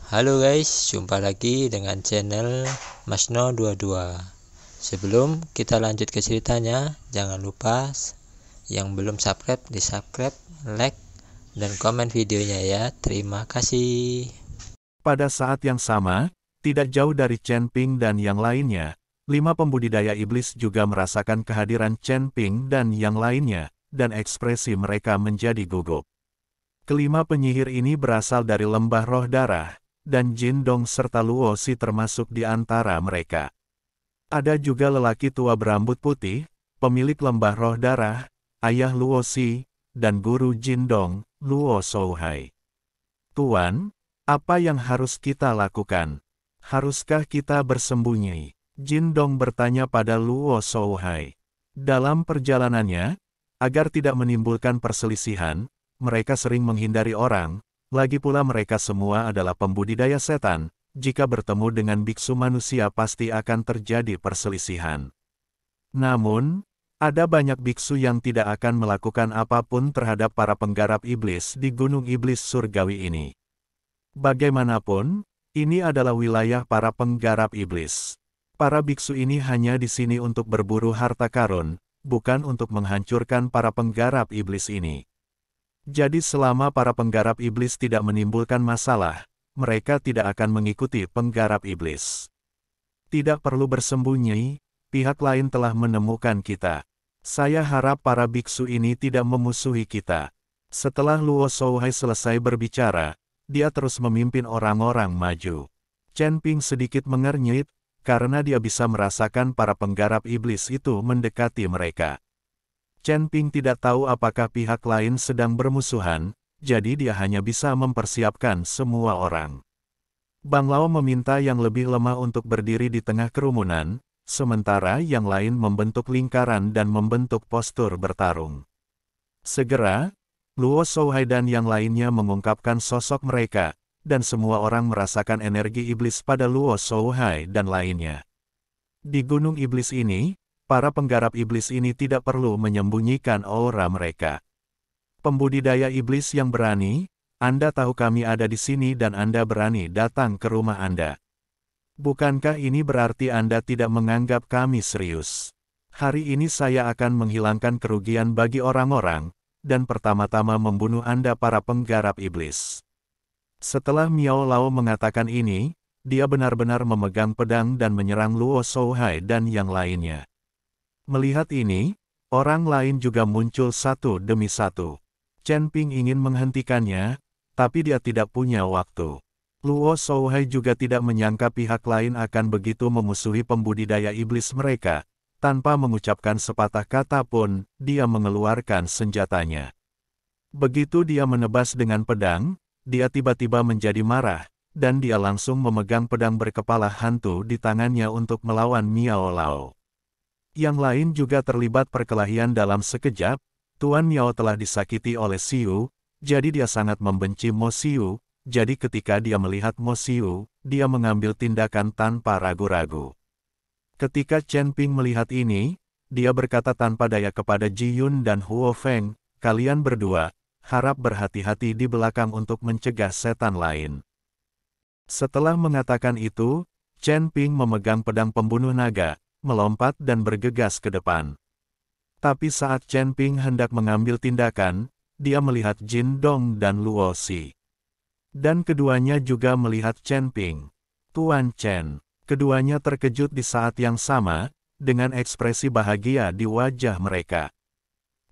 Halo guys, jumpa lagi dengan channel Masno22. Sebelum kita lanjut ke ceritanya, jangan lupa yang belum subscribe di subscribe, like, dan komen videonya ya. Terima kasih. Pada saat yang sama, tidak jauh dari Chen Ping dan yang lainnya, 5 pembudidaya iblis juga merasakan kehadiran Chen Ping dan yang lainnya, dan ekspresi mereka menjadi gugup. Kelima penyihir ini berasal dari lembah roh darah, dan Jin Dong serta Luo Si termasuk di antara mereka. Ada juga lelaki tua berambut putih, pemilik lembah roh darah, ayah Luo Si, dan guru Jin Dong, Luo Shouhai. Tuan, apa yang harus kita lakukan? Haruskah kita bersembunyi? Jin Dong bertanya pada Luo Shouhai. Dalam perjalanannya, agar tidak menimbulkan perselisihan, mereka sering menghindari orang, lagi pula mereka semua adalah pembudidaya setan, jika bertemu dengan biksu manusia pasti akan terjadi perselisihan. Namun, ada banyak biksu yang tidak akan melakukan apapun terhadap para penggarap iblis di Gunung Iblis Surgawi ini. Bagaimanapun, ini adalah wilayah para penggarap iblis. Para biksu ini hanya di sini untuk berburu harta karun, bukan untuk menghancurkan para penggarap iblis ini. Jadi selama para penggarap iblis tidak menimbulkan masalah, mereka tidak akan mengikuti penggarap iblis. Tidak perlu bersembunyi, pihak lain telah menemukan kita. Saya harap para biksu ini tidak memusuhi kita. Setelah Luo Shouhai selesai berbicara, dia terus memimpin orang-orang maju. Chen Ping sedikit mengernyit, karena dia bisa merasakan para penggarap iblis itu mendekati mereka. Chen Ping tidak tahu apakah pihak lain sedang bermusuhan, jadi dia hanya bisa mempersiapkan semua orang. Bang Lao meminta yang lebih lemah untuk berdiri di tengah kerumunan, sementara yang lain membentuk lingkaran dan membentuk postur bertarung. Segera, Luo Shouhai dan yang lainnya mengungkapkan sosok mereka, dan semua orang merasakan energi iblis pada Luo Shouhai dan lainnya. Di Gunung Iblis ini, para penggarap iblis ini tidak perlu menyembunyikan aura mereka. Pembudidaya iblis yang berani, Anda tahu kami ada di sini dan Anda berani datang ke rumah Anda. Bukankah ini berarti Anda tidak menganggap kami serius? Hari ini saya akan menghilangkan kerugian bagi orang-orang, dan pertama-tama membunuh Anda para penggarap iblis. Setelah Miao Lao mengatakan ini, dia benar-benar memegang pedang dan menyerang Luo Shouhai dan yang lainnya. Melihat ini, orang lain juga muncul satu demi satu. Chen Ping ingin menghentikannya, tapi dia tidak punya waktu. Luo Shouhai juga tidak menyangka pihak lain akan begitu memusuhi pembudidaya iblis mereka. Tanpa mengucapkan sepatah kata pun, dia mengeluarkan senjatanya. Begitu dia menebas dengan pedang, dia tiba-tiba menjadi marah, dan dia langsung memegang pedang berkepala hantu di tangannya untuk melawan Miao Lao. Yang lain juga terlibat perkelahian dalam sekejap. Tuan Miao telah disakiti oleh Xiu, jadi dia sangat membenci Mo Xiu, jadi ketika dia melihat Mo Xiu, dia mengambil tindakan tanpa ragu-ragu. Ketika Chen Ping melihat ini, dia berkata tanpa daya kepada Ji Yun dan Huo Feng, kalian berdua, harap berhati-hati di belakang untuk mencegah setan lain. Setelah mengatakan itu, Chen Ping memegang pedang pembunuh naga, melompat dan bergegas ke depan. Tapi saat Chen Ping hendak mengambil tindakan, dia melihat Jin Dong dan Luo Si. Dan keduanya juga melihat Chen Ping. Tuan Chen, keduanya terkejut di saat yang sama, dengan ekspresi bahagia di wajah mereka.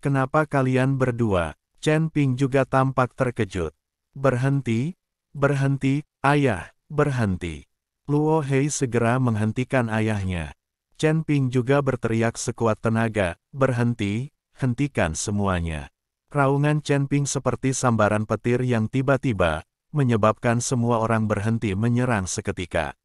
Kenapa kalian berdua? Chen Ping juga tampak terkejut. Berhenti, berhenti, ayah, berhenti. Luo Hei segera menghentikan ayahnya. Chen Ping juga berteriak sekuat tenaga, berhenti, hentikan semuanya. Raungan Chen Ping seperti sambaran petir yang tiba-tiba, menyebabkan semua orang berhenti menyerang seketika.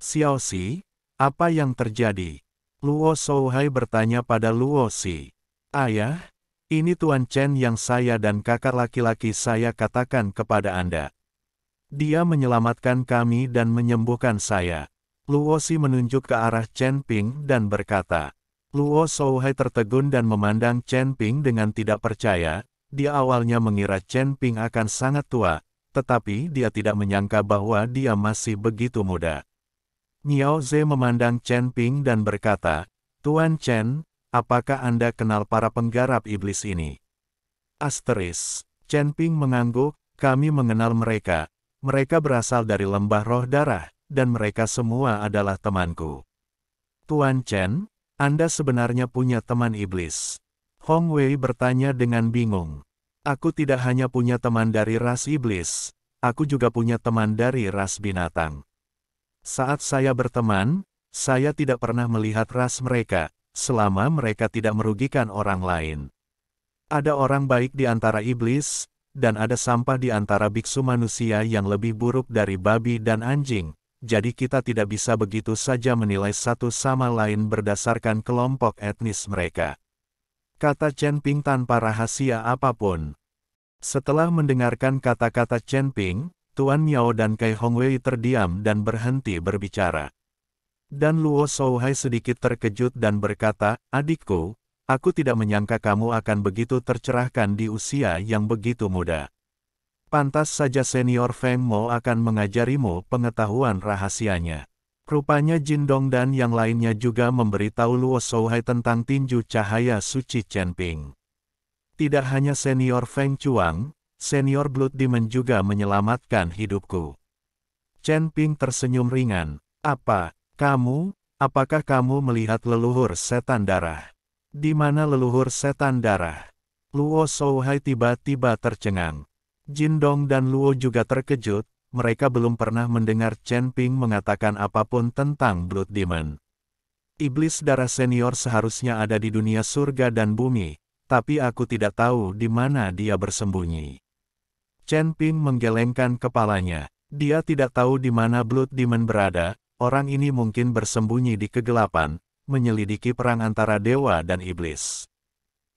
Xiao Si, apa yang terjadi? Luo Shouhai bertanya pada Luo Si. Ayah, ini Tuan Chen yang saya dan kakak laki-laki saya katakan kepada Anda. Dia menyelamatkan kami dan menyembuhkan saya. Luo Si menunjuk ke arah Chen Ping dan berkata. Luo Shouhai tertegun dan memandang Chen Ping dengan tidak percaya. Dia awalnya mengira Chen Ping akan sangat tua, tetapi dia tidak menyangka bahwa dia masih begitu muda. Miao Ze memandang Chen Ping dan berkata, "Tuan Chen, apakah Anda kenal para penggarap iblis ini?" Chen Ping mengangguk, "Kami mengenal mereka. Mereka berasal dari lembah roh darah, dan mereka semua adalah temanku." "Tuan Chen, Anda sebenarnya punya teman iblis?" Hong Wei bertanya dengan bingung. "Aku tidak hanya punya teman dari ras iblis, aku juga punya teman dari ras binatang. Saat saya berteman, saya tidak pernah melihat ras mereka, selama mereka tidak merugikan orang lain. Ada orang baik di antara iblis, dan ada sampah di antara biksu manusia yang lebih buruk dari babi dan anjing, jadi kita tidak bisa begitu saja menilai satu sama lain berdasarkan kelompok etnis mereka," kata Chen Ping tanpa rahasia apapun. Setelah mendengarkan kata-kata Chen Ping, Tuan Miao dan Kai Hongwei terdiam dan berhenti berbicara. Dan Luo Shouhai sedikit terkejut dan berkata, "Adikku, aku tidak menyangka kamu akan begitu tercerahkan di usia yang begitu muda. Pantas saja senior Feng Mo akan mengajarimu pengetahuan rahasianya." Rupanya Jin Dong dan yang lainnya juga memberitahu Luo Shouhai tentang tinju cahaya suci Chen Ping. "Tidak hanya senior Feng Chuang, senior Blood Demon juga menyelamatkan hidupku." Chen Ping tersenyum ringan. Apakah kamu melihat leluhur setan darah?" "Di mana leluhur setan darah?" Luo Shouhai tiba-tiba tercengang. Jin Dong dan Luo juga terkejut, mereka belum pernah mendengar Chen Ping mengatakan apapun tentang Blood Demon. Iblis darah senior seharusnya ada di dunia surga dan bumi, tapi aku tidak tahu di mana dia bersembunyi. Chen Ping menggelengkan kepalanya. Dia tidak tahu di mana Blood Demon berada, orang ini mungkin bersembunyi di kegelapan, menyelidiki perang antara dewa dan iblis.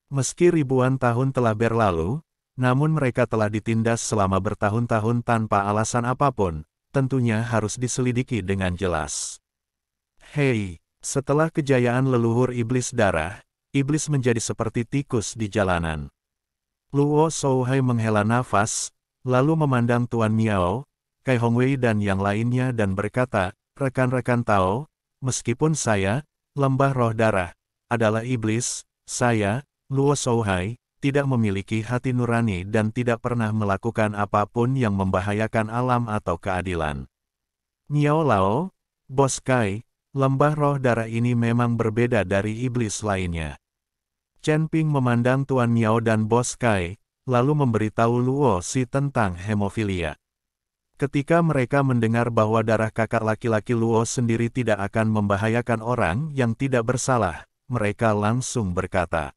Meski ribuan tahun telah berlalu, namun mereka telah ditindas selama bertahun-tahun tanpa alasan apapun, tentunya harus diselidiki dengan jelas. Hei, setelah kejayaan leluhur iblis darah, iblis menjadi seperti tikus di jalanan. Luo Shouhai menghela nafas, lalu memandang Tuan Miao, Kai Hongwei dan yang lainnya dan berkata, "Rekan-rekan Tao, meskipun saya, lembah roh darah, adalah iblis, saya, Luo Shouhai, tidak memiliki hati nurani dan tidak pernah melakukan apapun yang membahayakan alam atau keadilan. Miao Lao, Bos Kai, lembah roh darah ini memang berbeda dari iblis lainnya." Chen Ping memandang Tuan Miao dan Bos Kai, lalu memberitahu Luo Si tentang hemofilia. Ketika mereka mendengar bahwa darah kakak laki-laki Luo sendiri tidak akan membahayakan orang yang tidak bersalah, mereka langsung berkata,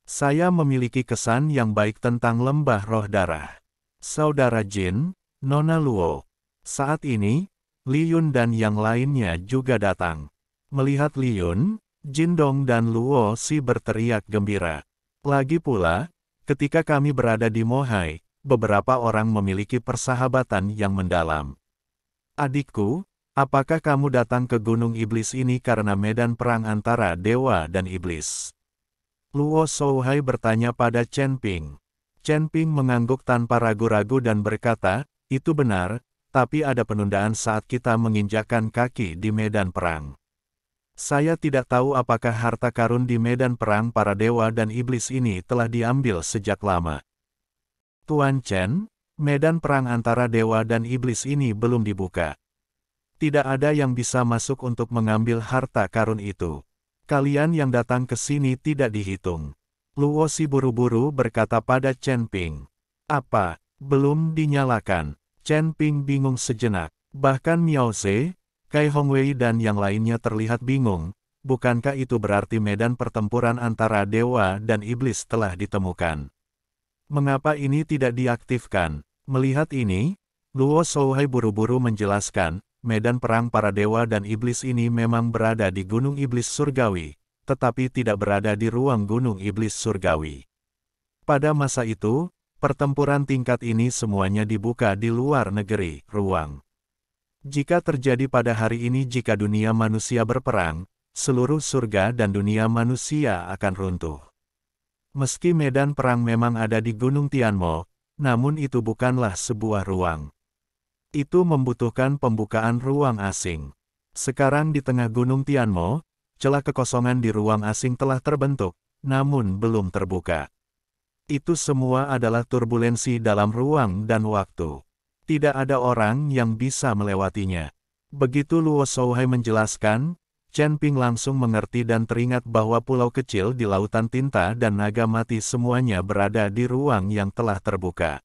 "Saya memiliki kesan yang baik tentang lembah roh darah. Saudara Jin, Nona Luo." Saat ini, Li Yun dan yang lainnya juga datang. Melihat Li Yun, Jin Dong dan Luo Si berteriak gembira. Lagi pula, ketika kami berada di Mohai, beberapa orang memiliki persahabatan yang mendalam. "Adikku, apakah kamu datang ke Gunung Iblis ini karena medan perang antara dewa dan iblis?" Luo Shouhai bertanya pada Chen Ping. Chen Ping mengangguk tanpa ragu-ragu dan berkata, "Itu benar, tapi ada penundaan saat kita menginjakkan kaki di medan perang. Saya tidak tahu apakah harta karun di medan perang para dewa dan iblis ini telah diambil sejak lama." "Tuan Chen, medan perang antara dewa dan iblis ini belum dibuka. Tidak ada yang bisa masuk untuk mengambil harta karun itu. Kalian yang datang ke sini tidak dihitung." Luo Si buru-buru berkata pada Chen Ping. "Apa, belum dinyalakan?" Chen Ping bingung sejenak. Bahkan Miao Ze, Kai Hongwei dan yang lainnya terlihat bingung. Bukankah itu berarti medan pertempuran antara dewa dan iblis telah ditemukan? Mengapa ini tidak diaktifkan? Melihat ini, Luo Shouhai buru-buru menjelaskan, medan perang para dewa dan iblis ini memang berada di Gunung Iblis Surgawi, tetapi tidak berada di ruang Gunung Iblis Surgawi. Pada masa itu, pertempuran tingkat ini semuanya dibuka di luar negeri, ruang. Jika terjadi pada hari ini jika dunia manusia berperang, seluruh surga dan dunia manusia akan runtuh. Meski medan perang memang ada di Gunung Tianmo, namun itu bukanlah sebuah ruang. Itu membutuhkan pembukaan ruang asing. Sekarang di tengah Gunung Tianmo, celah kekosongan di ruang asing telah terbentuk, namun belum terbuka. Itu semua adalah turbulensi dalam ruang dan waktu. Tidak ada orang yang bisa melewatinya. Begitu Luo Shouhai menjelaskan, Chen Ping langsung mengerti dan teringat bahwa pulau kecil di lautan tinta dan naga mati semuanya berada di ruang yang telah terbuka.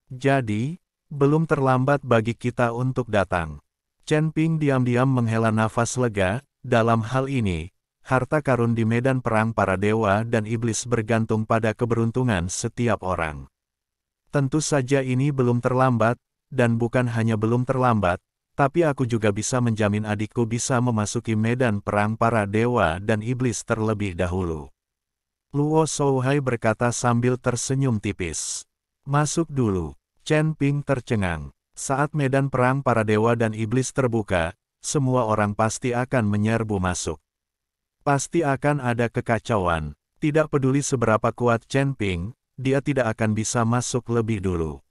Jadi, belum terlambat bagi kita untuk datang. Chen Ping diam-diam menghela nafas lega. Dalam hal ini, harta karun di medan perang para dewa dan iblis bergantung pada keberuntungan setiap orang. Tentu saja ini belum terlambat, dan bukan hanya belum terlambat, tapi aku juga bisa menjamin adikku bisa memasuki medan perang para dewa dan iblis terlebih dahulu. Luo Shouhai berkata sambil tersenyum tipis. Masuk dulu. Chen Ping tercengang. Saat medan perang para dewa dan iblis terbuka, semua orang pasti akan menyerbu masuk. Pasti akan ada kekacauan. Tidak peduli seberapa kuat Chen Ping, dia tidak akan bisa masuk lebih dulu.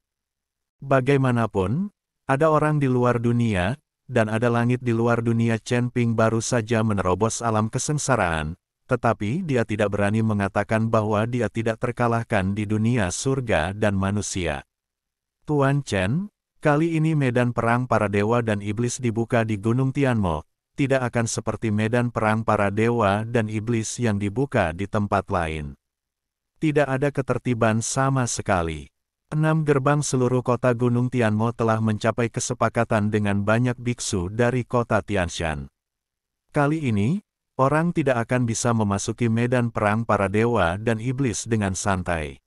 Bagaimanapun, ada orang di luar dunia, dan ada langit di luar dunia. Chen Ping baru saja menerobos alam kesengsaraan, tetapi dia tidak berani mengatakan bahwa dia tidak terkalahkan di dunia surga dan manusia. Tuan Chen, kali ini medan perang para dewa dan iblis dibuka di Gunung Tianmo, tidak akan seperti medan perang para dewa dan iblis yang dibuka di tempat lain. Tidak ada ketertiban sama sekali. 6 gerbang seluruh kota Gunung Tianmo telah mencapai kesepakatan dengan banyak biksu dari kota Tianshan. Kali ini, orang tidak akan bisa memasuki medan perang para dewa dan iblis dengan santai.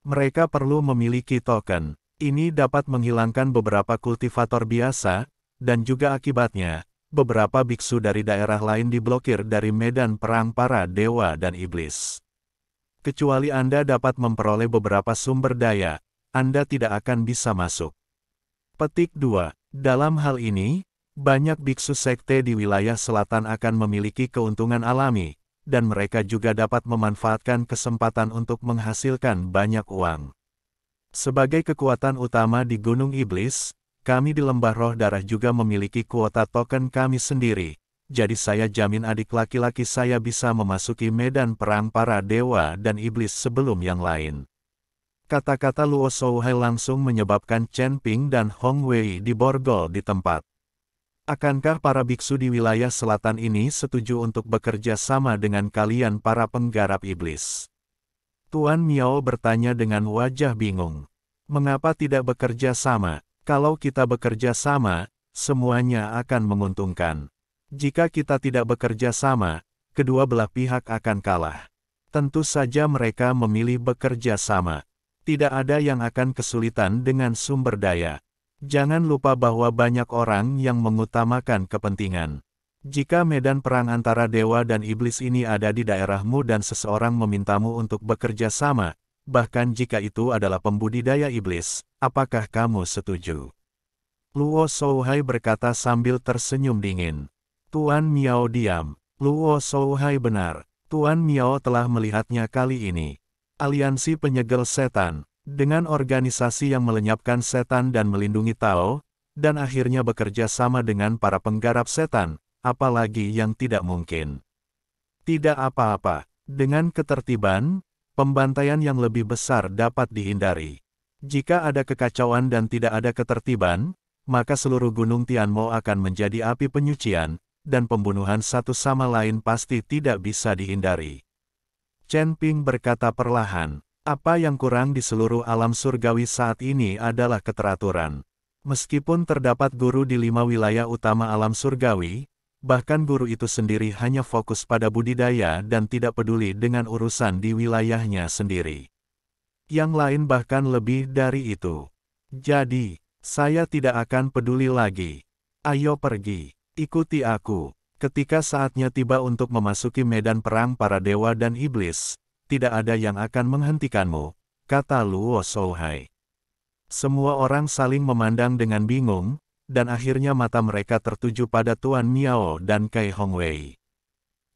Mereka perlu memiliki token. Ini dapat menghilangkan beberapa kultivator biasa, dan juga akibatnya, beberapa biksu dari daerah lain diblokir dari medan perang para dewa dan iblis. Kecuali Anda dapat memperoleh beberapa sumber daya, Anda tidak akan bisa masuk. Petik 2. Dalam hal ini, banyak biksu sekte di wilayah selatan akan memiliki keuntungan alami, dan mereka juga dapat memanfaatkan kesempatan untuk menghasilkan banyak uang. Sebagai kekuatan utama di Gunung Iblis, kami di Lembah Roh Darah juga memiliki kuota token kami sendiri. Jadi saya jamin adik laki-laki saya bisa memasuki medan perang para dewa dan iblis sebelum yang lain. Kata-kata Luo Shouhai langsung menyebabkan Chen Ping dan Hong Wei diborgol di tempat. Akankah para biksu di wilayah selatan ini setuju untuk bekerja sama dengan kalian para penggarap iblis? Tuan Miao bertanya dengan wajah bingung. Mengapa tidak bekerja sama? Kalau kita bekerja sama, semuanya akan menguntungkan. Jika kita tidak bekerja sama, kedua belah pihak akan kalah. Tentu saja mereka memilih bekerja sama. Tidak ada yang akan kesulitan dengan sumber daya. Jangan lupa bahwa banyak orang yang mengutamakan kepentingan. Jika medan perang antara dewa dan iblis ini ada di daerahmu dan seseorang memintamu untuk bekerja sama, bahkan jika itu adalah pembudidaya iblis, apakah kamu setuju? Luo Shouhai berkata sambil tersenyum dingin. Tuan Miao diam. Luo Shouhai benar. Tuan Miao telah melihatnya kali ini. Aliansi Penyegel Setan, dengan organisasi yang melenyapkan setan dan melindungi Tao, dan akhirnya bekerja sama dengan para penggarap setan, apalagi yang tidak mungkin. Tidak apa-apa. Dengan ketertiban, pembantaian yang lebih besar dapat dihindari. Jika ada kekacauan dan tidak ada ketertiban, maka seluruh Gunung Tianmo akan menjadi api penyucian, dan pembunuhan satu sama lain pasti tidak bisa dihindari. Chen Ping berkata perlahan, apa yang kurang di seluruh alam surgawi saat ini adalah keteraturan. Meskipun terdapat guru di 5 wilayah utama alam surgawi, bahkan guru itu sendiri hanya fokus pada budidaya dan tidak peduli dengan urusan di wilayahnya sendiri. Yang lain bahkan lebih dari itu. Jadi, saya tidak akan peduli lagi. Ayo pergi. Ikuti aku. Ketika saatnya tiba untuk memasuki medan perang para dewa dan iblis, tidak ada yang akan menghentikanmu, kata Luo Shouhai. Semua orang saling memandang dengan bingung, dan akhirnya mata mereka tertuju pada Tuan Miao dan Kai Hong Wei.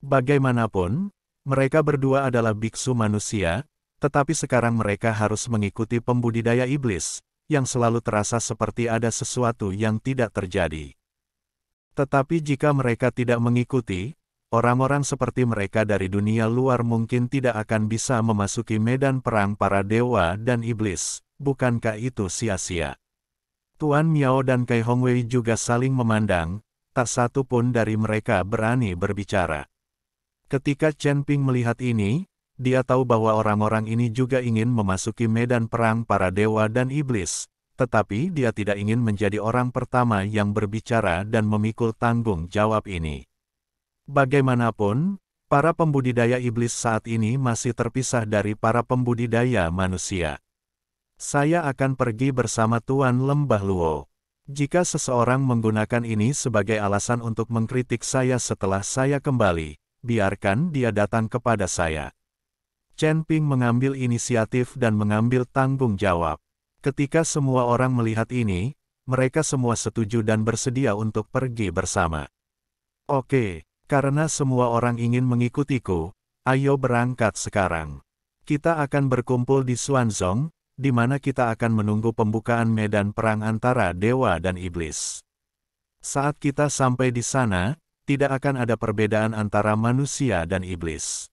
Bagaimanapun, mereka berdua adalah biksu manusia, Tetapi sekarang mereka harus mengikuti pembudidaya iblis, yang selalu terasa seperti ada sesuatu yang tidak terjadi. Tetapi jika mereka tidak mengikuti, orang-orang seperti mereka dari dunia luar mungkin tidak akan bisa memasuki medan perang para dewa dan iblis. Bukankah itu sia-sia? Tuan Miao dan Kai Hongwei juga saling memandang, tak satu pun dari mereka berani berbicara. Ketika Chen Ping melihat ini, dia tahu bahwa orang-orang ini juga ingin memasuki medan perang para dewa dan iblis, tetapi dia tidak ingin menjadi orang pertama yang berbicara dan memikul tanggung jawab ini. Bagaimanapun, para pembudidaya iblis saat ini masih terpisah dari para pembudidaya manusia. Saya akan pergi bersama Tuan Lembah Luo. Jika seseorang menggunakan ini sebagai alasan untuk mengkritik saya setelah saya kembali, biarkan dia datang kepada saya. Chen Ping mengambil inisiatif dan mengambil tanggung jawab. Ketika semua orang melihat ini, mereka semua setuju dan bersedia untuk pergi bersama. Oke, karena semua orang ingin mengikutiku, ayo berangkat sekarang. Kita akan berkumpul di Xuanzong, di mana kita akan menunggu pembukaan medan perang antara dewa dan iblis. Saat kita sampai di sana, tidak akan ada perbedaan antara manusia dan iblis.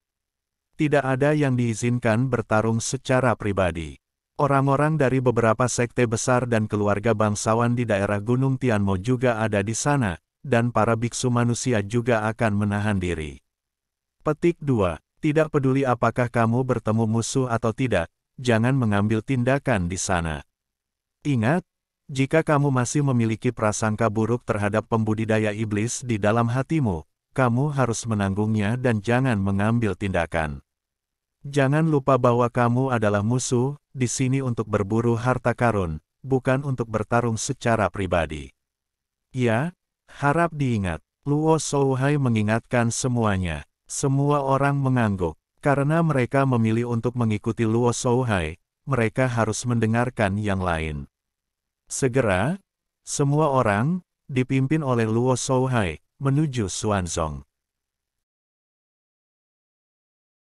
Tidak ada yang diizinkan bertarung secara pribadi. Orang-orang dari beberapa sekte besar dan keluarga bangsawan di daerah Gunung Tianmo juga ada di sana, dan para biksu manusia juga akan menahan diri. Petik 2. Tidak peduli apakah kamu bertemu musuh atau tidak, jangan mengambil tindakan di sana. Ingat, jika kamu masih memiliki prasangka buruk terhadap pembudidaya iblis di dalam hatimu, kamu harus menanggungnya dan jangan mengambil tindakan. Jangan lupa bahwa kamu adalah musuh, di sini untuk berburu harta karun, bukan untuk bertarung secara pribadi. Ya, harap diingat. Luo Shouhai mengingatkan semuanya. Semua orang mengangguk. Karena mereka memilih untuk mengikuti Luo Shouhai, mereka harus mendengarkan yang lain. Segera, semua orang, dipimpin oleh Luo Shouhai, menuju Xuanzong.